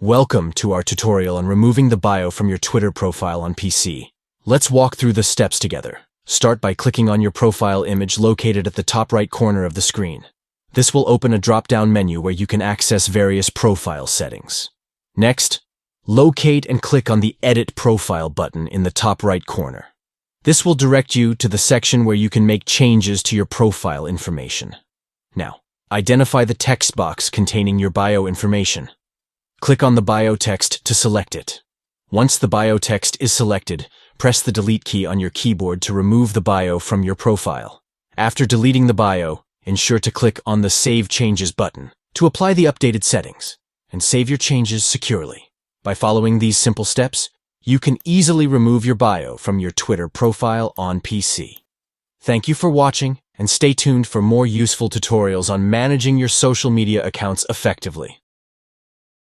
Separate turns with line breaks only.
Welcome to our tutorial on removing the bio from your Twitter profile on PC. Let's walk through the steps together. Start by clicking on your profile image located at the top right corner of the screen. This will open a drop-down menu where you can access various profile settings. Next, locate and click on the Edit Profile button in the top right corner. This will direct you to the section where you can make changes to your profile information. Now, identify the text box containing your bio information. Click on the bio text to select it. Once the bio text is selected, press the Delete key on your keyboard to remove the bio from your profile. After deleting the bio, ensure to click on the Save Changes button to apply the updated settings and save your changes securely. By following these simple steps, you can easily remove your bio from your Twitter profile on PC. Thank you for watching, and stay tuned for more useful tutorials on managing your social media accounts effectively.